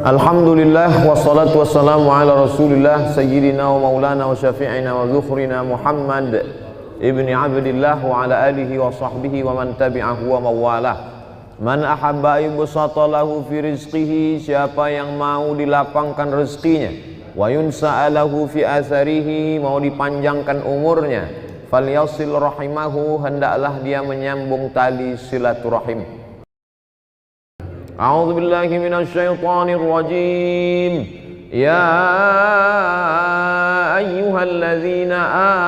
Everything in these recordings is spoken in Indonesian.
Alhamdulillah wassalatu wassalamu ala Rasulillah sayyidina wa maulana wa syafi'ina wa dzukhrina Muhammad ibni Abdillah wa ala alihi wa sahbihi wa man tabi'ahu wa mawalah. Man ahabba yubsata lahu fi rizqihi, siapa yang mau dilapangkan rezekinya, wa yunsa'alahu fi atharihi, mau dipanjangkan umurnya, falyasil rahimahu, hendaklah dia menyambung tali silaturahim. A'udzu billahi minasyaitonir rajim. Ya ayyuhalladzina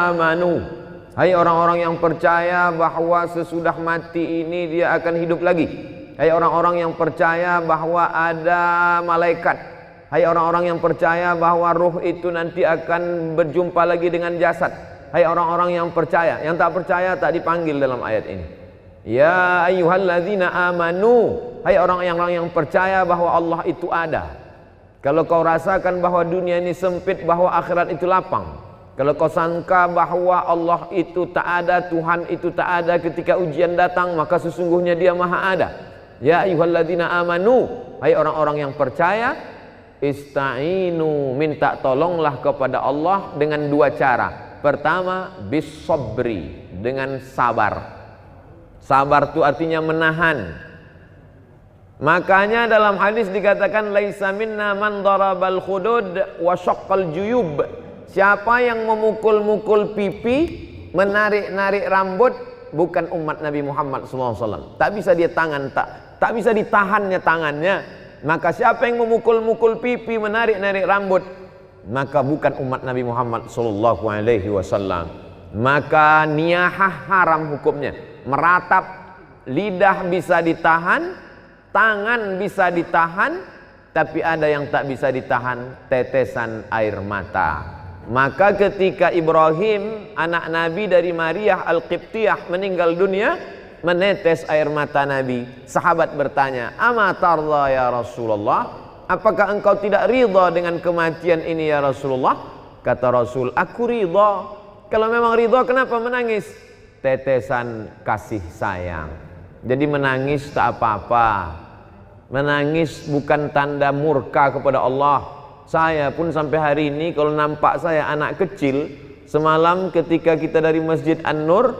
amanu, hai orang-orang yang percaya bahwa sesudah mati ini dia akan hidup lagi. Hai orang-orang yang percaya bahwa ada malaikat. Hai orang-orang yang percaya bahwa ruh itu nanti akan berjumpa lagi dengan jasad. Hai orang-orang yang percaya. Yang tak percaya tak dipanggil dalam ayat ini. Ya ayyuhalladzina amanu, hai orang-orang yang percaya bahwa Allah itu ada. Kalau kau rasakan bahwa dunia ini sempit, bahwa akhirat itu lapang, kalau kau sangka bahwa Allah itu tak ada, Tuhan itu tak ada ketika ujian datang, maka sesungguhnya dia maha ada. Ya ayyuhalladzina amanu, hai orang-orang yang percaya, ista'inu, minta tolonglah kepada Allah dengan dua cara. Pertama, bis sabri, dengan sabar. Sabar itu artinya menahan. Makanya dalam hadis dikatakan laisa minna man darabal khudud wa syaqqal juyub. Siapa yang memukul-mukul pipi, menarik-narik rambut, bukan umat Nabi Muhammad SAW. Tak bisa dia tak bisa ditahannya tangannya. Maka siapa yang memukul-mukul pipi, menarik-narik rambut, maka bukan umat Nabi Muhammad SAW. Maka niyahah haram hukumnya. Meratap, lidah bisa ditahan, tangan bisa ditahan, tapi ada yang tak bisa ditahan, tetesan air mata. Maka ketika Ibrahim, anak Nabi dari Maria Al-Qibtiyah, meninggal dunia, menetes air mata Nabi. Sahabat bertanya, "Ama tarda ya Rasulullah? Apakah engkau tidak ridha dengan kematian ini ya Rasulullah?" Kata Rasul, "Aku ridha." Kalau memang ridha, kenapa menangis? Tetesan kasih sayang. Jadi menangis tak apa-apa. Menangis bukan tanda murka kepada Allah. Saya pun sampai hari ini kalau nampak saya anak kecil, semalam ketika kita dari Masjid An-Nur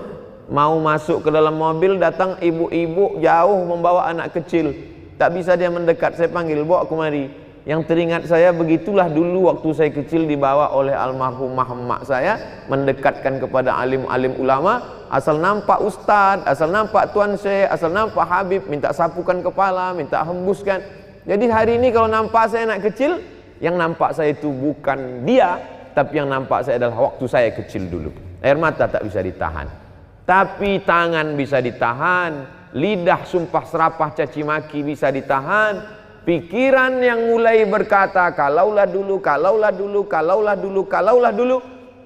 mau masuk ke dalam mobil, datang ibu-ibu jauh membawa anak kecil. Tak bisa dia mendekat, saya panggil, "Bawa kemari." Yang teringat saya, begitulah dulu waktu saya kecil dibawa oleh almarhumah emak saya, mendekatkan kepada alim-alim ulama, asal nampak ustad, asal nampak tuan syekh, asal nampak habib, minta sapukan kepala, minta hembuskan. Jadi hari ini kalau nampak saya anak kecil, yang nampak saya itu bukan dia, tapi yang nampak saya adalah waktu saya kecil dulu. Air mata tak bisa ditahan, tapi tangan bisa ditahan, lidah sumpah serapah caci maki bisa ditahan. Pikiran yang mulai berkata kalaulah dulu, kalaulah dulu, kalaulah dulu, kalaulah dulu,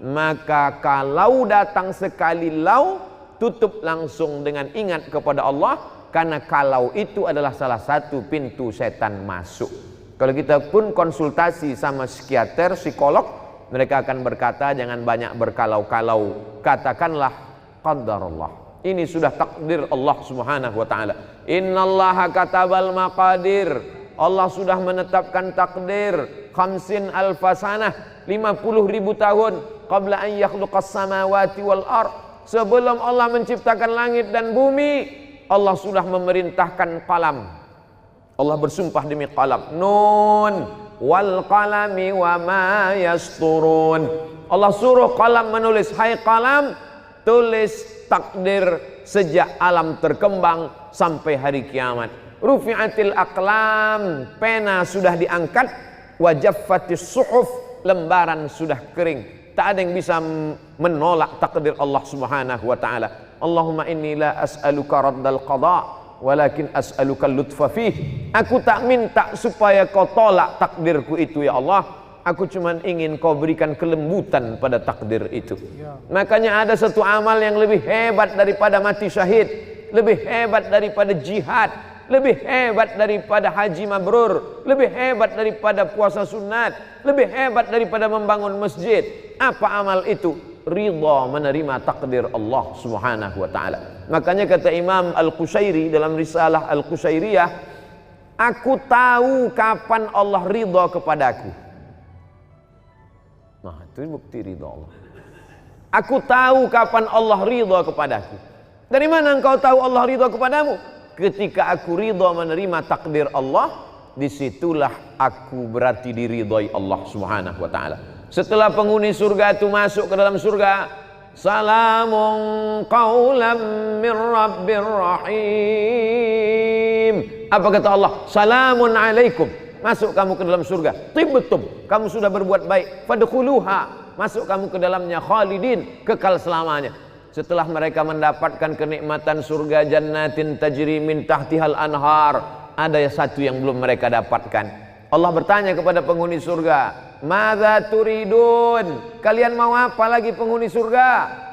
maka kalau datang sekali lau, tutup langsung dengan ingat kepada Allah, karena kalau itu adalah salah satu pintu setan masuk. Kalau kita pun konsultasi sama psikiater, psikolog, mereka akan berkata jangan banyak berkalau-kalau, katakanlah qadarullah. Ini sudah takdir Allah Subhanahu wa taala. Innallaha katabal maqadir. Allah sudah menetapkan takdir 50 alfasanah, 50.000 tahun qabla an yakhluqas samawati wal ard. Sebelum Allah menciptakan langit dan bumi, Allah sudah memerintahkan qalam. Allah bersumpah demi qalam, nun wal qalami wa ma yasturun. Allah suruh qalam menulis, hai qalam, tulis takdir sejak alam terkembang sampai hari kiamat. Rufi'atil aqlam, pena sudah diangkat, wajaffatis suhuf, lembaran sudah kering. Tak ada yang bisa menolak takdir Allah Subhanahu wa taala. Allahumma inni la as'aluka raddal qada, walakin as'aluka lutfa fih. Aku tak minta supaya kau tolak takdirku itu ya Allah. Aku cuma ingin kau berikan kelembutan pada takdir itu. Makanya ada satu amal yang lebih hebat daripada mati syahid, lebih hebat daripada jihad, lebih hebat daripada haji mabrur, lebih hebat daripada puasa sunat, lebih hebat daripada membangun masjid. Apa amal itu? Ridha menerima takdir Allah Subhanahu wa taala. Makanya kata Imam Al-Qushairi dalam risalah Al-Qushairiyah, Aku tahu kapan Allah ridha kepadaku. Nah, itu bukti ridha Allah. Aku tahu kapan Allah ridha kepadaku. Dari mana engkau tahu Allah ridha kepadamu? Ketika aku ridha menerima takdir Allah, disitulah aku berarti diridhai Allah Subhanahu wa ta'ala. Setelah penghuni surga itu masuk ke dalam surga, salamun qaulam min rabbir rahim. Apa kata Allah? Salamun alaikum. Masuk kamu ke dalam surga. Tibtum, kamu sudah berbuat baik. Fadkhuluha, masuk kamu ke dalamnya khalidin, kekal selamanya. Setelah mereka mendapatkan kenikmatan surga, jannatin tajri min tahtihal anhar, ada satu yang belum mereka dapatkan. Allah bertanya kepada penghuni surga, madza turidun? Kalian mau apa lagi penghuni surga?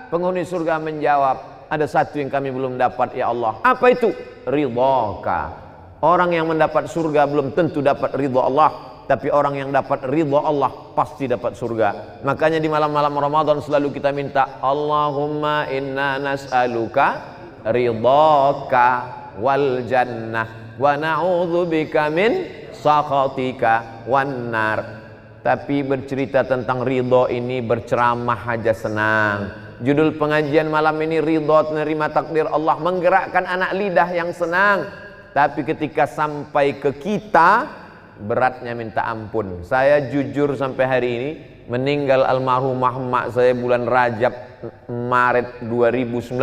Penghuni surga menjawab, ada satu yang kami belum dapat ya Allah. Apa itu? Ridhaka. Orang yang mendapat surga belum tentu dapat ridha Allah, tapi orang yang dapat ridha Allah pasti dapat surga. Makanya di malam-malam Ramadan selalu kita minta, Allahumma inna nas'aluka ridhaka wal jannah wa na'udzubika min sakhatika wan nar. Tapi bercerita tentang ridha ini berceramah aja senang. Judul pengajian malam ini ridha, menerima takdir Allah, menggerakkan anak lidah yang senang. Tapi ketika sampai ke kita, beratnya minta ampun. Saya jujur sampai hari ini, meninggal almarhumah mak saya bulan Rajab Maret 2019,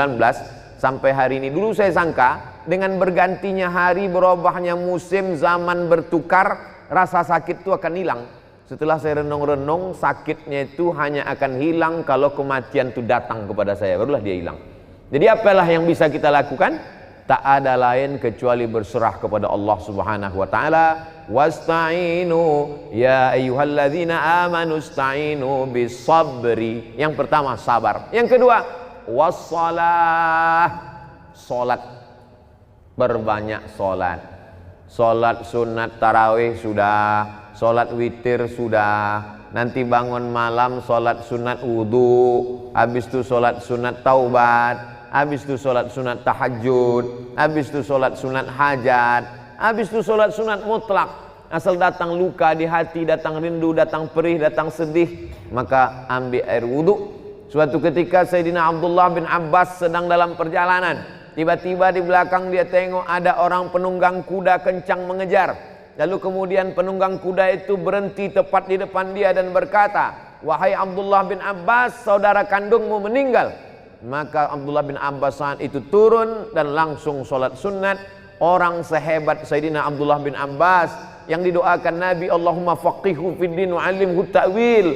sampai hari ini. Dulu saya sangka dengan bergantinya hari, berubahnya musim, zaman bertukar, rasa sakit itu akan hilang. Setelah saya renung-renung, sakitnya itu hanya akan hilang kalau kematian itu datang kepada saya, barulah dia hilang. Jadi apalah yang bisa kita lakukan? Tak ada lain kecuali berserah kepada Allah Subhanahu wa ta'ala. Wasta'inu ya ayyuhalladzina amanu ista'inu bisabri. Yang pertama sabar. Yang kedua wassalah, salat. Berbanyak salat. Salat sunat tarawih sudah, salat witir sudah, nanti bangun malam salat sunat wudu, habis itu salat sunat taubat, habis itu sholat sunat tahajud, habis itu sholat sunat hajat, habis itu sholat sunat mutlak. Asal datang luka di hati, datang rindu, datang perih, datang sedih, maka ambil air wudhu. Suatu ketika Sayyidina Abdullah bin Abbas sedang dalam perjalanan, tiba-tiba di belakang dia tengok ada orang penunggang kuda kencang mengejar. Lalu kemudian penunggang kuda itu berhenti tepat di depan dia dan berkata, wahai Abdullah bin Abbas, saudara kandungmu meninggal. Maka Abdullah bin Abbas saat itu turun dan langsung sholat sunat. Orang sehebat Sayyidina Abdullah bin Abbas yang didoakan Nabi, Allahumma faqihu fid din wa 'allimhu ta'wil,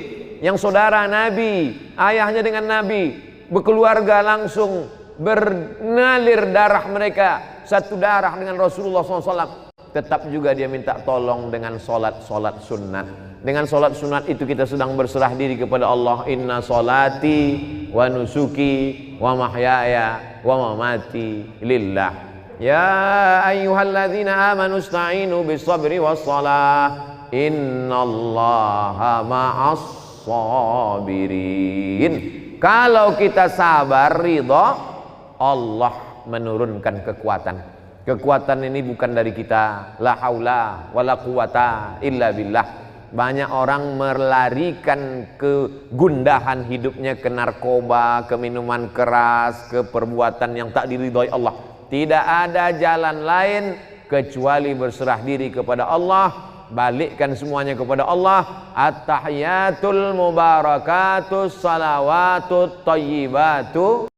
yang saudara Nabi, ayahnya dengan Nabi, berkeluarga langsung bernalir darah mereka satu darah dengan Rasulullah SAW. Tetap juga dia minta tolong dengan sholat sunat. Dengan sholat sunat itu kita sedang berserah diri kepada Allah. Inna sholati wa nusuki wa mahyaya wa mamati lillah. Ya ayyuhalladzina amanu ista'inu bis-sabri was-salah. Innallaha ma'as sabirin. Kalau kita sabar, ridha, Allah menurunkan kekuatan. Kekuatan ini bukan dari kita. La haula wala quwata illa billah. Banyak orang melarikan kegundahan hidupnya ke narkoba, ke minuman keras, ke perbuatan yang tak diridhoi Allah. Tidak ada jalan lain kecuali berserah diri kepada Allah, balikkan semuanya kepada Allah. At-tahiyatul mubarakatus salawatut thayyibatu